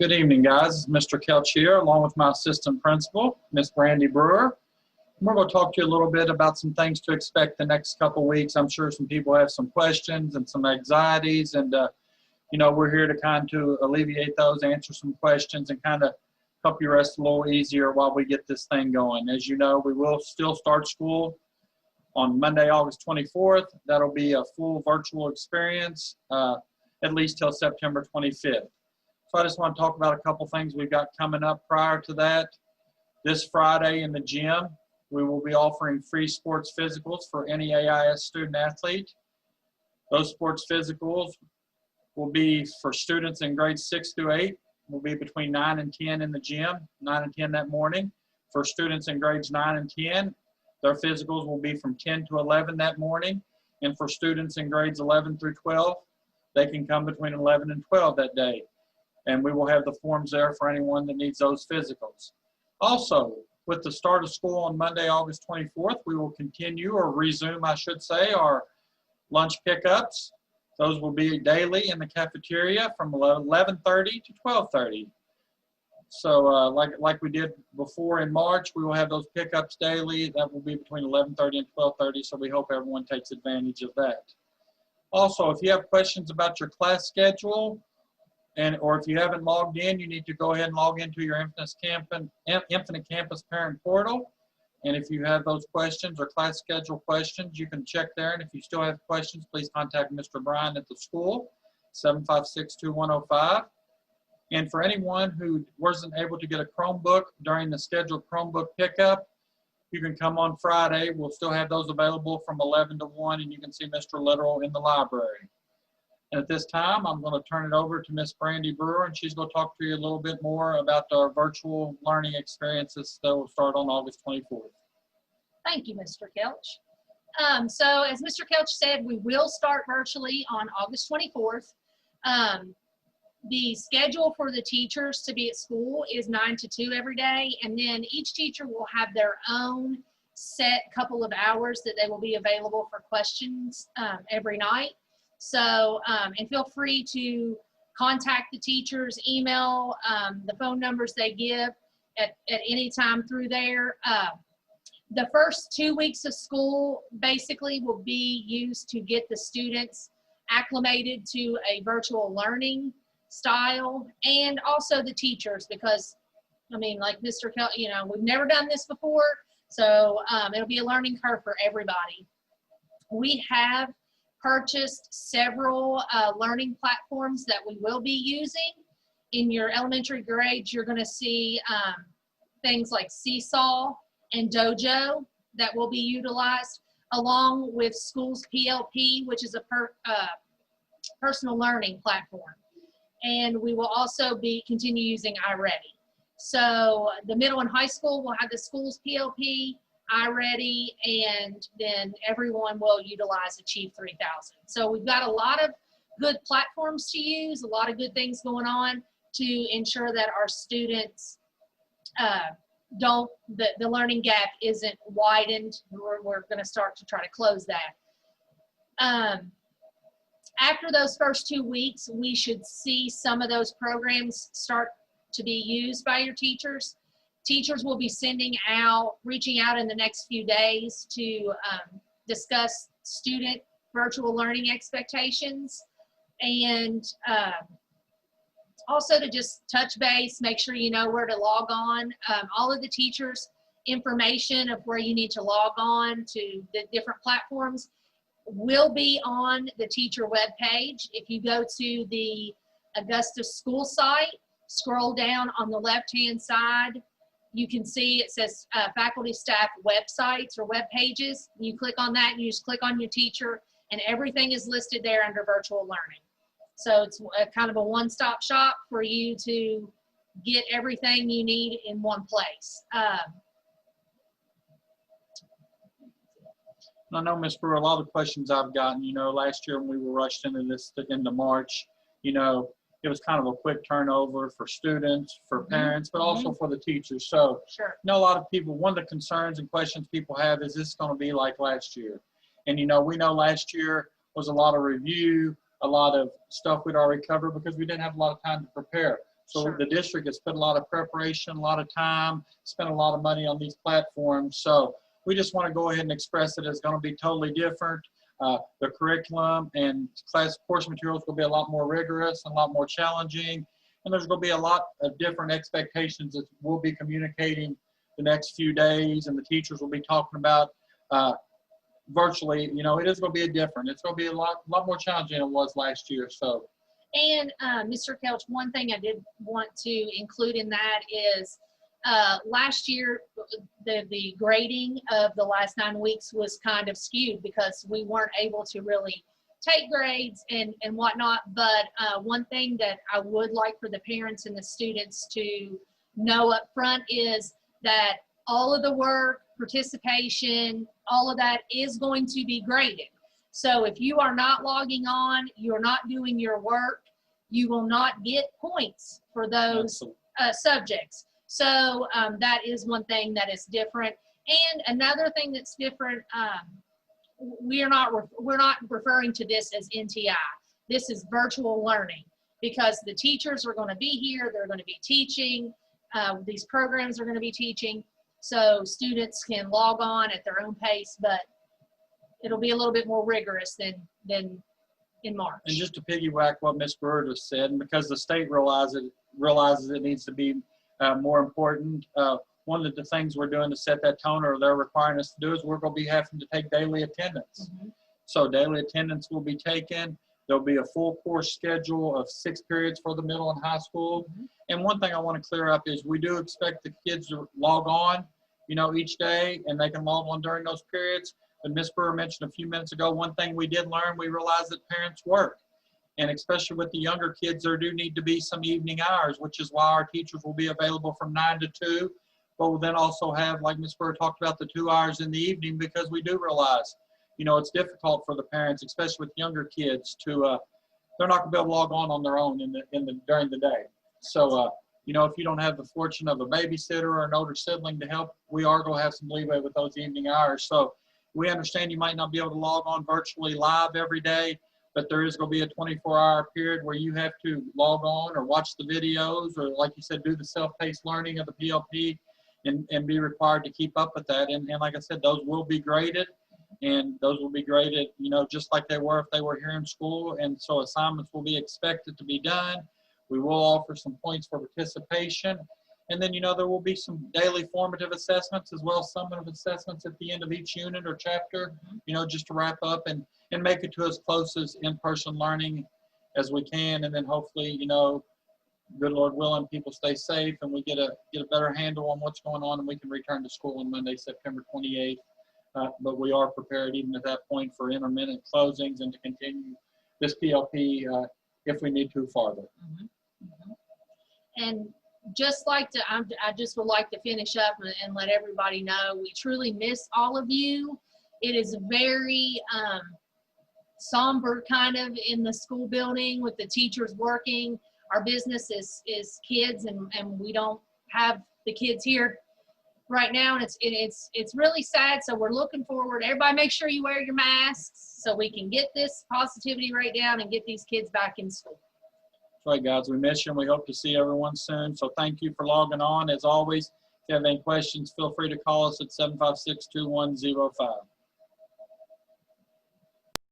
Good evening, guys. It's Mr. Kelch here, along with my assistant principal, Miss Brandy Brewer. We're going to talk to you a little bit about some things to expect the next couple weeks. I'm sure some people have some questions and some anxieties, and we're here to kind of alleviate those, answer some questions, and kind of help you rest a little easier while we get this thing going. As you know, we will still start school on Monday, August 24th. That'll be a full virtual experience, at least till September 25th. So I just want to talk about a couple things we've got coming up prior to that. This Friday in the gym, we will be offering free sports physicals for any AIS student athlete. Those sports physicals will be for students in grades 6 through 8. Will be between 9 and 10 in the gym, 9 and 10 that morning. For students in grades 9 and 10, their physicals will be from 10 to 11 that morning. And for students in grades 11 through 12, they can come between 11 and 12 that day. And we will have the forms there for anyone that needs those physicals. Also, with the start of school on Monday, August 24th, we will continue, or resume, I should say, our lunch pickups. Those will be daily in the cafeteria from 11:30 to 12:30. So like we did before in March, we will have those pickups daily. That will be between 11:30 and 12:30, so we hope everyone takes advantage of that. Also, if you have questions about your class schedule, or if you haven't logged in, you need to go ahead and log into your Infinite Campus Parent Portal. And if you have those questions or class schedule questions, you can check there. And if you still have questions, please contact Mr. Bryan at the school, 756-2105. And for anyone who wasn't able to get a Chromebook during the scheduled Chromebook pickup, you can come on Friday. We'll still have those available from 11 to 1, and you can see Mr. Little in the library. And at this time, I'm going to turn it over to Miss Brandy Brewer, and she's going to talk to you a little bit more about our virtual learning experiences that will start on August 24th. Thank you, Mr. Kelch. So as Mr. Kelch said, we will start virtually on August 24th. The schedule for the teachers to be at school is 9 to 2 every day, and then each teacher will have their own set couple of hours that they will be available for questions every night. So, and feel free to contact the teachers, email the phone numbers they give at any time through there. The first 2 weeks of school basically will be used to get the students acclimated to a virtual learning style, and also the teachers, because, I mean, like Mr. Kelch, we've never done this before, so it'll be a learning curve for everybody. We have purchased several learning platforms that we will be using. In your elementary grades, you're going to see things like Seesaw and Dojo that will be utilized, along with School's PLP, which is a personal learning platform. And we will also continue using iReady. So the middle and high school will have the School's PLP, iReady, and then everyone will utilize Achieve 3000. So we've got a lot of good platforms to use, a lot of good things going on to ensure that our students the learning gap isn't widened. We're going to start to try to close that. After those first 2 weeks, we should see some of those programs start to be used by your teachers. Teachers will be reaching out in the next few days to discuss student virtual learning expectations, and also to just touch base, make sure you know where to log on. All of the teachers' information of where you need to log on to the different platforms will be on the teacher webpage. If you go to the Augusta school site, scroll down on the left-hand side, you can see it says faculty staff websites or web pages. You click on that, and you just click on your teacher, and everything is listed there under virtual learning. So it's kind of a one-stop shop for you to get everything you need in one place. I know, Ms. Brewer, a lot of questions I've gotten, last year when we were rushed into this into March, it was kind of a quick turnover for students, for parents, but also for the teachers. So, sure. A lot of people, one of the concerns and questions people have is this going to be like last year? And, we know last year was a lot of review, a lot of stuff we'd already covered because we didn't have a lot of time to prepare. So Sure. the district has put a lot of preparation, a lot of time, spent a lot of money on these platforms. So we just want to go ahead and express it as going to be totally different. The curriculum and class course materials will be a lot more rigorous and a lot more challenging. And there's going to be a lot of different expectations that we'll be communicating the next few days, and the teachers will be talking about virtually. You know, it is going to be it's going to be a lot more challenging than it was last year. So. And Mr. Kelch, one thing I did want to include in that is last year, the grading of the last 9 weeks was kind of skewed because we weren't able to really take grades and whatnot. But one thing that I would like for the parents and the students to know up front is that all of the work, participation, all of that is going to be graded. So if you are not logging on, you're not doing your work, you will not get points for those subjects. So that is one thing that is different. And another thing that's different, we're not referring to this as NTI. This is virtual learning because the teachers are going to be here. They're going to be teaching. These programs are going to be teaching. So students can log on at their own pace, but it'll be a little bit more rigorous than in March. And just to piggyback what Ms. Brewer just said, and because the state realizes it needs to be more important, one of the things we're doing to set that tone, or they're requiring us to do, is we're going to be having to take daily attendance. Mm-hmm. So daily attendance will be taken. There'll be a full course schedule of 6 periods for the middle and high school. Mm-hmm. And one thing I want to clear up is we do expect the kids to log on, you know, each day, and they can log on during those periods. But Ms. Brewer mentioned a few minutes ago, one thing we did learn, we realized that parents work. And especially with the younger kids, there do need to be some evening hours, which is why our teachers will be available from 9 to 2. But we'll then also have, like Ms. Brewer talked about, the 2 hours in the evening, because we do realize, you know, it's difficult for the parents, especially with younger kids, to they're not going to be able to log on their own during the day. So, you know, if you don't have the fortune of a babysitter or an older sibling to help, we are going to have some leeway with those evening hours. So we understand you might not be able to log on virtually live every day, but there is going to be a 24-hour period where you have to log on or watch the videos, or like you said, do the self-paced learning of the PLP and be required to keep up with that. And like I said, those will be graded, and those will be graded, you know, just like they were if they were here in school. And so assignments will be expected to be done. We will offer some points for participation. And then, you know, there will be some daily formative assessments as well as summative assessments at the end of each unit or chapter, you know, just to wrap up and make it to as close as in-person learning as we can. And then hopefully, you know, good Lord willing, people stay safe and we get a better handle on what's going on, and we can return to school on Monday, September 28th. But we are prepared even at that point for intermittent closings and to continue this PLP if we need to farther. Mm-hmm. Mm-hmm. And just like to, I just would like to finish up and let everybody know we truly miss all of you. It is very somber kind of in the school building with the teachers working. Our business is kids, and we don't have the kids here right now, and it's really sad. So we're looking forward. Everybody make sure you wear your masks so we can get this positivity rate down and get these kids back in school. That's right, guys. We miss you, and we hope to see everyone soon. So thank you for logging on. As always, if you have any questions, feel free to call us at 756-2105.